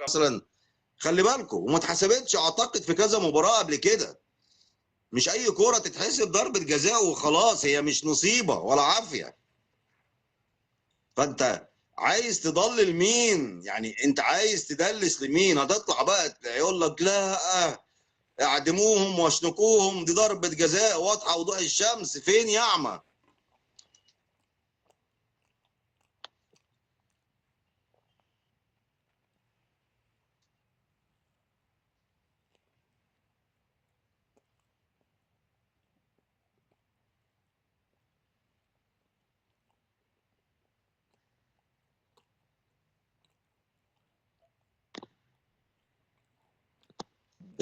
مثلا، خلي بالكم، وما اتحسبتش اعتقد في كذا مباراه قبل كده. مش اي كوره تتحسب ضربه جزاء وخلاص، هي مش نصيبه ولا عافيه. فانت عايز تضلل مين؟ يعني انت عايز تدلس لمين؟ هتطلع بقى يقول لك لا اعدموهم واشنقوهم، دي ضربه جزاء واضحه وضوح الشمس. فين يا اعمى؟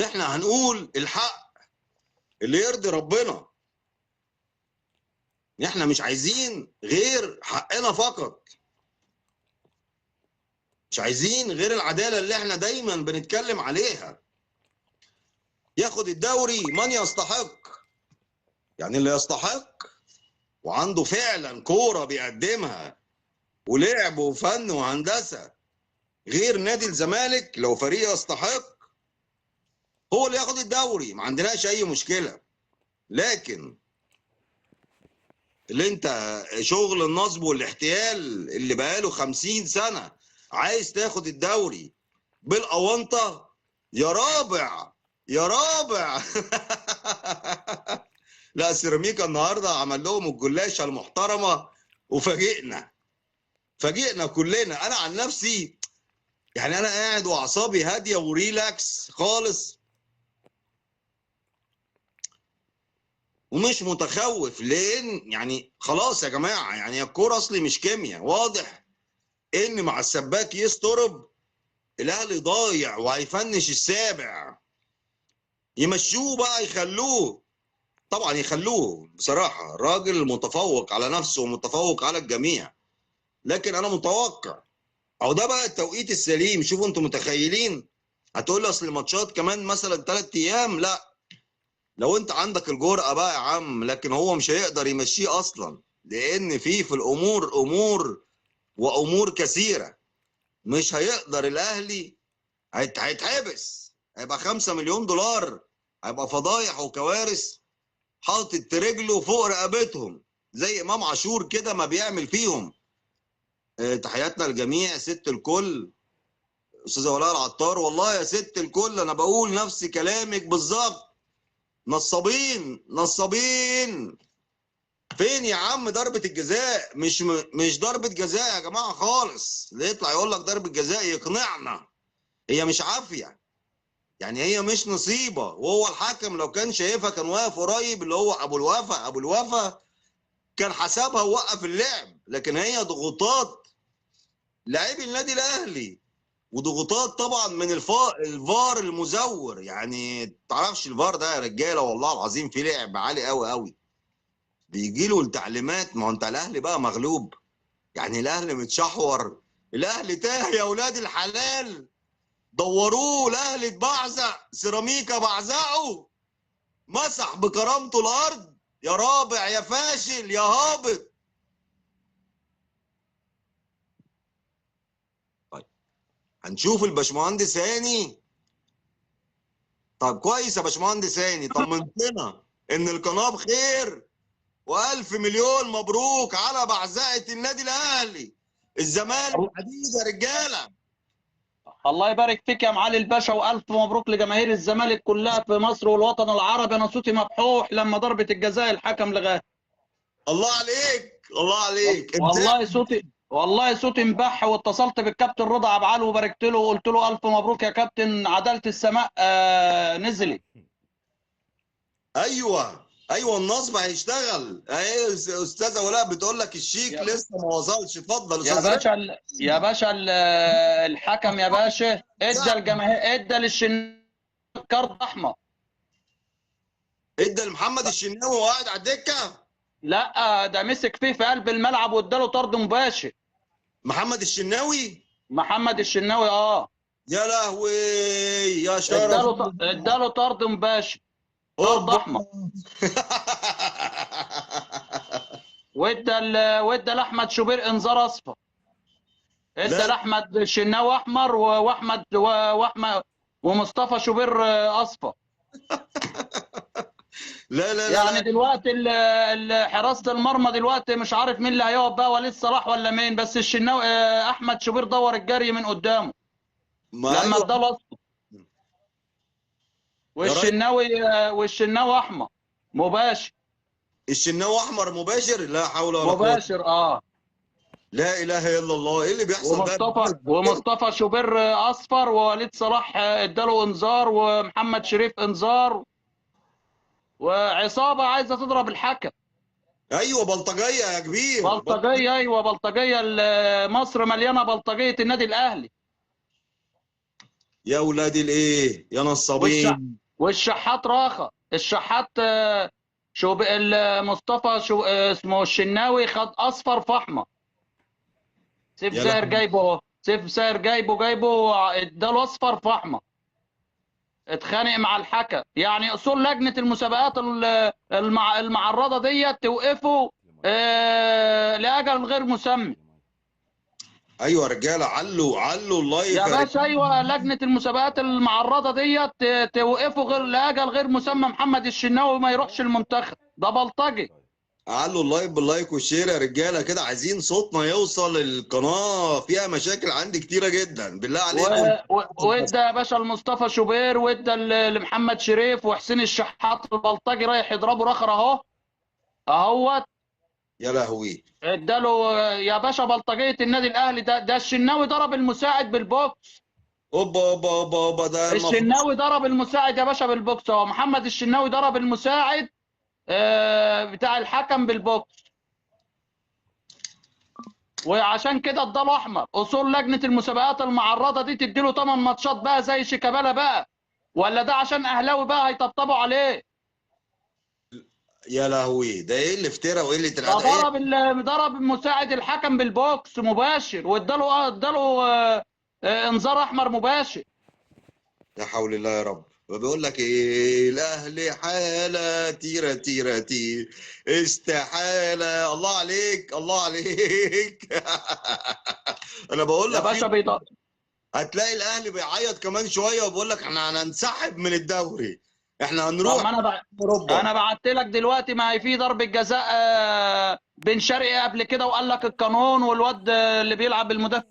احنا هنقول الحق اللي يرضي ربنا. احنا مش عايزين غير حقنا فقط، مش عايزين غير العداله اللي احنا دايما بنتكلم عليها. ياخد الدوري من يستحق، يعني اللي يستحق وعنده فعلا كوره بيقدمها ولعب وفن وهندسه، غير نادي الزمالك لو فريق يستحق هو اللي ياخد الدوري، ما عندناش اي مشكله. لكن اللي انت شغل النصب والاحتيال اللي بقاله 50 سنه عايز تاخد الدوري بالاونطه، يا رابع يا رابع. لا سيراميكا النهارده عمل لهم الجلاشه المحترمه وفاجئنا، فاجئنا كلنا. انا عن نفسي يعني انا قاعد واعصابي هاديه وريلاكس خالص ومش متخوف، لان يعني خلاص يا جماعه، يعني الكوره اصلي مش كيمياء. واضح ان مع السباك يسترب الاهلي ضايع وهيفنش السابع. يمشوه بقى، يخلوه، طبعا يخلوه بصراحه راجل متفوق على نفسه ومتفوق على الجميع. لكن انا متوقع، او ده بقى التوقيت السليم. شوفوا انتم متخيلين، هتقول لي اصل الماتشات كمان مثلا 3 ايام، لا لو انت عندك الجرأة بقى يا عم. لكن هو مش هيقدر يمشيه اصلا، لان في الامور امور وامور كثيرة. مش هيقدر الاهلي، هيتحبس، هيبقى 5 مليون دولار، هيبقى فضايح وكوارث حاطط رجله فوق رقبتهم زي امام عاشور كده ما بيعمل فيهم. تحياتنا للجميع، ست الكل استاذه ولاء العطار. والله يا ست الكل انا بقول نفس كلامك بالظبط. نصابين نصابين. فين يا عم ضربة الجزاء؟ مش ضربة جزاء يا جماعة خالص. اللي يطلع يقول لك ضربة جزاء يقنعنا، هي مش عافية، يعني هي مش نصيبة. وهو الحكم لو كان شايفها كان واقف قريب، اللي هو ابو الوفا كان حسبها ووقف اللعب. لكن هي ضغوطات لاعبي النادي الاهلي، وضغوطات طبعا من الفار المزور. يعني تعرفش الفار ده يا رجاله، والله العظيم في لعب عالي قوي قوي بيجي له التعليمات. ما هو انت الاهلي بقى مغلوب، يعني الاهلي متشحور، الاهلي تاه يا اولاد الحلال. دوروه، الاهلي اتبعزق، سيراميكا بعزقه، مسح بكرامته الارض. يا رابع يا فاشل يا هابط. طيب هنشوف الباشمهندس هاني. طب كويس يا باشمهندس هاني، طمنتنا ان القناه بخير، والف مليون مبروك على بعزقه النادي الاهلي. الزمالك حديد يا رجاله. الله يبارك فيك يا معالي الباشا، والف مبروك لجماهير الزمالك كلها في مصر والوطن العربي. انا صوتي مبحوح لما ضربه الجزاء الحكم لغاها. الله عليك الله عليك. والله صوتي مبح. واتصلت بالكابتن رضا عبعال وباركت له وقلت له الف مبروك يا كابتن، عداله السماء نزلت. ايوه ايوه النصب هيشتغل اهي. استاذه ولاء بتقول لك الشيك لسه ما وصلش. اتفضل يا استاذ. باشا يا باشا الحكم يا باشا ادى الجماهير، ادى للشناوي كارت احمر. ادى لمحمد الشناوي وقاعد على الدكه. لا ده مسك فيه في قلب الملعب واداله طرد مباشر. محمد الشناوي. محمد الشناوي يا لهوي يا شرف. اداله طرد مباشر، طرد اوبا. احمر. وادى لاحمد شوبير انذار اصفر. ادى لا لاحمد الشناوي احمر واحمد ومصطفى شوبير اصفر. لا لا لا يعني لا. دلوقتي حراسه المرمى دلوقتي مش عارف مين اللي هيقف بقى، وليد صلاح ولا مين، بس الشناوي احمد شوبير دور الجري من قدامه ما لما ايوه. ادى له اصفر. يا راجل، والشناوي احمر مباشر. الشناوي احمر مباشر؟ لا حول ولا قوه. مباشر لا اله الا الله، ايه اللي بيحصل ده؟ ومصطفى شوبير اصفر، ووليد صلاح اداله انذار، ومحمد شريف انذار، وعصابه عايزه تضرب الحكم. ايوه بلطجيه يا كبير، بلطجيه. بلطجيه، ايوه بلطجيه. مصر مليانه بلطجيه النادي الاهلي. يا ولاد الايه يا والش... نصابين. والشحات راخه. الشحات مصطفى اسمه الشناوي خد اصفر في احمر. سيف يا زاهر لهوي. جايبه اهو، سيف زاهر جايبه اداله اصفر في احمر. اتخانق مع الحكم. يعني اصول لجنه المسابقات المعرضه ديت توقفوا لاجل غير مسمى. ايوه يا رجاله، علوا يا اللايف يا باشا رجاله. ايوه، لجنه المسابقات المعرضه ديت توقفوا غير لاجل غير مسمى محمد الشناوي ما يروحش المنتخب، ده بلطجي. علوا اللايف باللايك والشير يا رجاله كده، عايزين صوتنا يوصل. القناه فيها مشاكل عندي كتيره جدا، بالله عليكم. وادى يا باشا لمصطفى شوبير، وادى لمحمد شريف، وحسين الشحات البلطجي رايح يضربه رخر اهو اهوت. يا لهوي. اداله يا باشا بلطجيه النادي الاهلي. ده الشناوي ضرب المساعد بالبوكس. اوبا اوبا اوبا اوبا، ده المفروض. الشناوي ضرب المساعد يا باشا بالبوكس اهو. محمد الشناوي ضرب المساعد بتاع الحكم بالبوكس، وعشان كده اداله احمر. اصول لجنه المسابقات المعرضه دي تديله 8 ماتشات بقى زي شيكابالا بقى، ولا ده عشان اهلاوي بقى هيطبطبوا عليه؟ يا لهوي، ده ايه اللي افترى وقله ده الادب ايه؟ ضرب مساعد الحكم بالبوكس مباشر، اداله انذار احمر مباشر. لا حول الله يا رب. وبيقول لك ايه، الاهلي حاله تيره تيره تير، استحاله. الله عليك الله عليك. انا بقول يا لك في، باشا هتلاقي الاهلي بيعيط كمان شويه وبيقول لك احنا هننسحب من الدوري، احنا طب هنروح ما اوروبا. انا بعت لك دلوقتي، ما هي في ضربه جزاء بن شرقي قبل كده، وقال لك القانون، والواد اللي بيلعب المدافع